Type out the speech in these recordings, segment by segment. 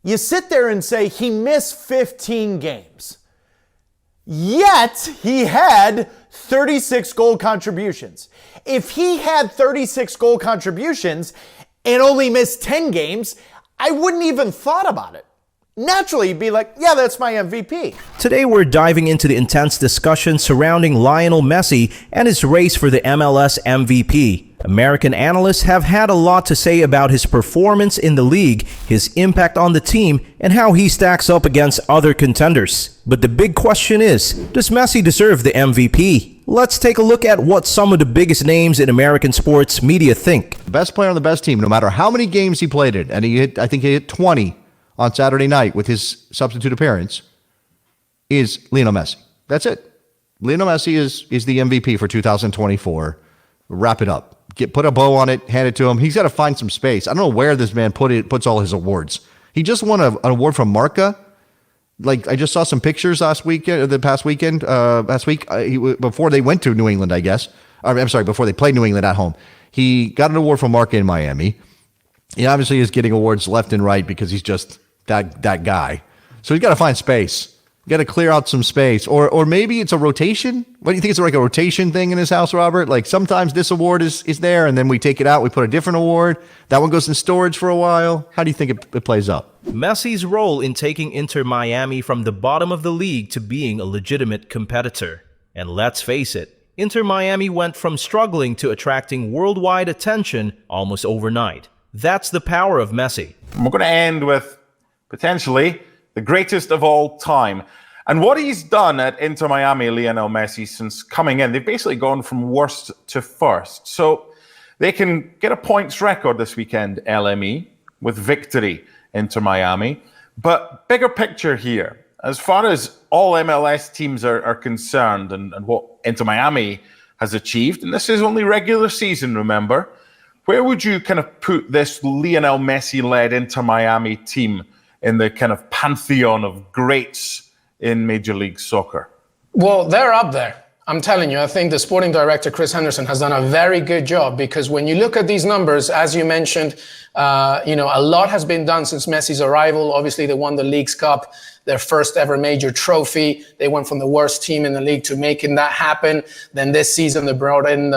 You sit there and say he missed 15 games. Yet he had 36 goal contributions. If he had 36 goal contributions and only missed 10 games, I wouldn't even thought about it. Naturally, you'd be like, yeah, that's my MVP. Today, we're diving into the intense discussion surrounding Lionel Messi and his race for the MLS MVP. American analysts have had a lot to say about his performance in the league, his impact on the team, and how he stacks up against other contenders. But the big question is, does Messi deserve the MVP? Let's take a look at what some of the biggest names in American sports media think. The best player on the best team, no matter how many games he played in, and I think he hit 20 on Saturday night with his substitute appearance, is Lionel Messi. That's it. Lionel Messi is the MVP for 2024. Wrap it up. Put a bow on it, hand it to him. He's got to find some space. I don't know where this man puts all his awards. He just won an award from Marca. Like, I just saw some pictures last week, before they went to New England, I guess. I'm sorry, before they played New England at home. He got an award from Marca in Miami. He obviously is getting awards left and right because he's just that guy. So he's got to find space. You got to clear out some space. Or maybe it's a rotation. What do you think? It's like a rotation thing in his house, Robert? Like sometimes this award is there and then we take it out. We put a different award. That one goes in storage for a while. How do you think it plays up? Messi's role in taking Inter Miami from the bottom of the league to being a legitimate competitor. And let's face it, Inter Miami went from struggling to attracting worldwide attention almost overnight. That's the power of Messi. We're going to end with potentially the greatest of all time. And what he's done at Inter Miami, Lionel Messi, since coming in, they've basically gone from worst to first. So they can get a points record this weekend, LME, with victory, Inter Miami. But bigger picture here, as far as all MLS teams are concerned and what Inter Miami has achieved, and this is only regular season, remember, where would you kind of put this Lionel Messi-led Inter Miami team in the kind of pantheon of greats in Major League Soccer? Well, they're up there. I'm telling you, I think the sporting director, Chris Henderson, has done a very good job because when you look at these numbers, as you mentioned, a lot has been done since Messi's arrival. Obviously, they won the Leagues Cup, their first ever major trophy. They went from the worst team in the league to making that happen. Then this season, they brought in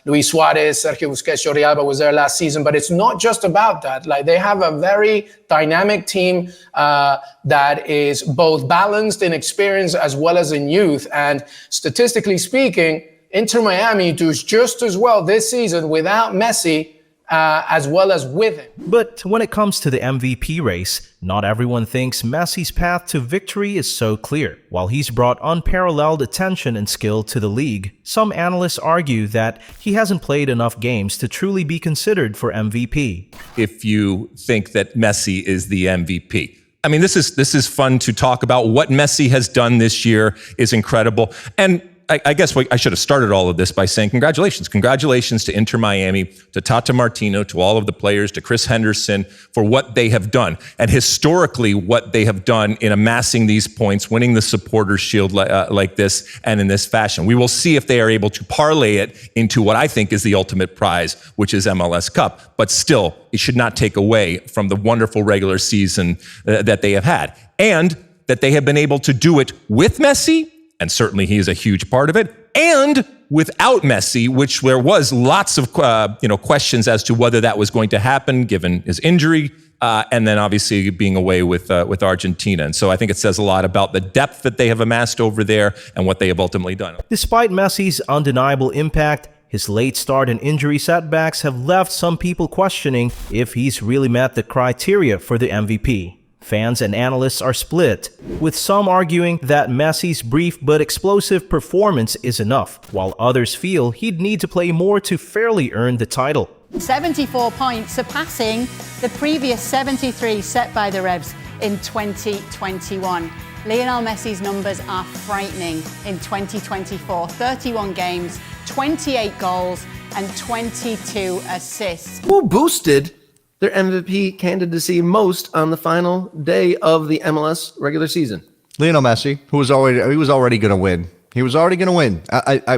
Luis Suarez, Sergio Busquets, Jordi Alba was there last season. But it's not just about that. Like, they have a very dynamic team that is both balanced in experience as well as in youth. And statistically speaking, Inter Miami does just as well this season without Messi as well as with him. But when it comes to the MVP race, not everyone thinks Messi's path to victory is so clear. While he's brought unparalleled attention and skill to the league, some analysts argue that he hasn't played enough games to truly be considered for MVP. If you think that Messi is the MVP. I mean, this is fun to talk about. What Messi has done this year is incredible. And I guess I should have started all of this by saying congratulations. Congratulations to Inter Miami, to Tata Martino, to all of the players, to Chris Henderson for what they have done. And historically, what they have done in amassing these points, winning the Supporters' Shield like this and in this fashion. We will see if they are able to parlay it into what I think is the ultimate prize, which is MLS Cup. But still, it should not take away from the wonderful regular season that they have had. And that they have been able to do it with Messi, and certainly he is a huge part of it, and without Messi, which there was lots of questions as to whether that was going to happen given his injury, and then obviously being away with Argentina. And so I think it says a lot about the depth that they have amassed over there and what they have ultimately done. Despite Messi's undeniable impact, his late start and injury setbacks have left some people questioning if he's really met the criteria for the MVP. Fans and analysts are split, with some arguing that Messi's brief but explosive performance is enough, while others feel he'd need to play more to fairly earn the title. 74 points, surpassing the previous 73 set by the Rebs in 2021. Lionel Messi's numbers are frightening in 2024. 31 games, 28 goals, and 22 assists. Who boosted their MVP candidacy most on the final day of the MLS regular season? Lionel Messi, he was already going to win. He was already going to win.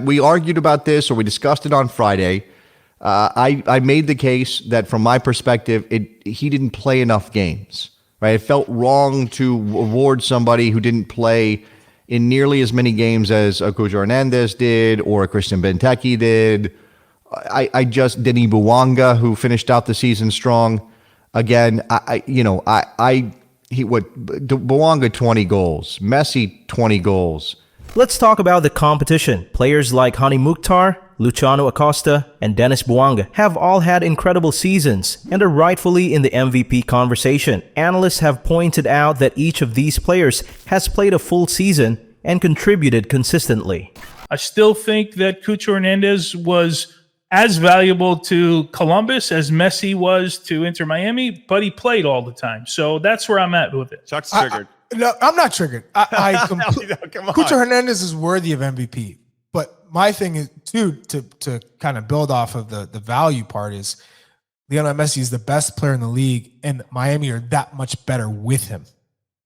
We argued about this, or we discussed it on Friday. I made the case that from my perspective, he didn't play enough games. right? It felt wrong to award somebody who didn't play in nearly as many games as a Cucho Hernandez did or a Christian Benteke did. I just Denis Bouanga, who finished out the season strong. Again, Bouanga 20 goals, Messi 20 goals. Let's talk about the competition. Players like Hani Mukhtar, Luciano Acosta, and Denis Bouanga have all had incredible seasons and are rightfully in the MVP conversation. Analysts have pointed out that each of these players has played a full season and contributed consistently. I still think that Cucho Hernandez was as valuable to Columbus as Messi was to Inter Miami, but he played all the time. So that's where I'm at with it. Chuck's triggered. No, I'm not triggered. No, come on. Cucho Hernandez is worthy of MVP. But my thing is, too, to kind of build off of the value part is Lionel Messi is the best player in the league, and Miami are that much better with him.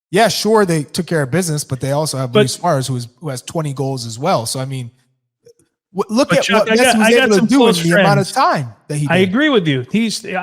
Yeah, sure, they took care of business, but they also have Luis Suarez, who has 20 goals as well. So, I mean, look at Chuck, what Messi was able to do in the amount of time that he did. I agree with you.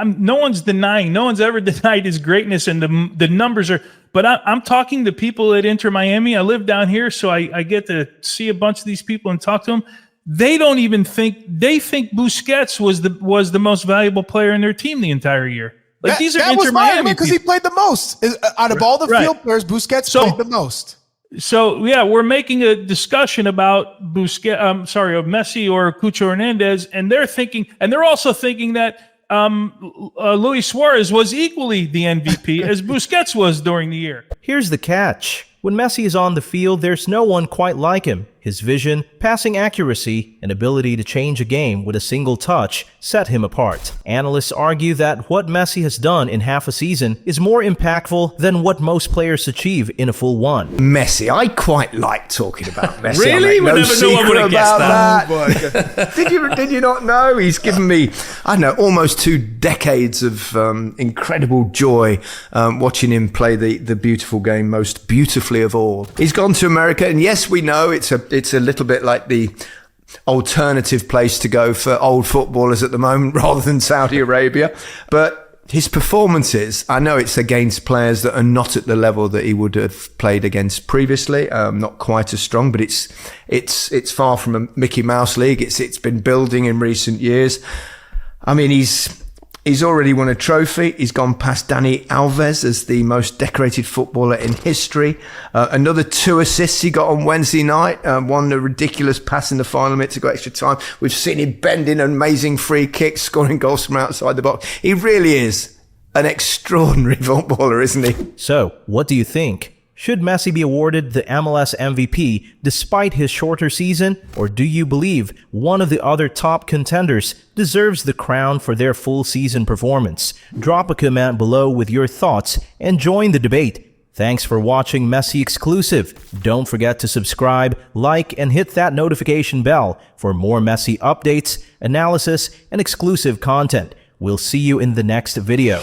No one's denying. No one's ever denied his greatness, and the numbers are. But I'm talking to people at Inter Miami. I live down here, so I get to see a bunch of these people and talk to them. They don't even think Busquets was the most valuable player in their team the entire year. Like these are Inter Miami because he played the most out of all the field players. Busquets played the most. So yeah, we're making a discussion about Messi or Cucho Hernandez, and they're also thinking that Luis Suarez was equally the MVP as Busquets was during the year. Here's the catch. When Messi is on the field, there's no one quite like him. His vision, passing accuracy, and ability to change a game with a single touch set him apart. Analysts argue that what Messi has done in half a season is more impactful than what most players achieve in a full one. Messi, I quite like talking about Messi. Really? No secret about that. Did you not know? He's given me, I don't know, almost 2 decades of incredible joy watching him play the beautiful game most beautifully of all. He's gone to America, and yes, we know it's a little bit like the alternative place to go for old footballers at the moment rather than Saudi Arabia. But his performances, I know it's against players that are not at the level that he would have played against previously, not quite as strong, but it's far from a Mickey Mouse league. It's been building in recent years. I mean, He's already won a trophy. He's gone past Dani Alves as the most decorated footballer in history. Another 2 assists he got on Wednesday night. One a ridiculous pass in the final minute to go extra time. We've seen him bending amazing free kicks, scoring goals from outside the box. He really is an extraordinary footballer, isn't he? So, what do you think? Should Messi be awarded the MLS MVP despite his shorter season, or do you believe one of the other top contenders deserves the crown for their full season performance? Drop a comment below with your thoughts and join the debate. Thanks for watching Messi Exclusive. Don't forget to subscribe, like, and hit that notification bell for more Messi updates, analysis, and exclusive content. We'll see you in the next video.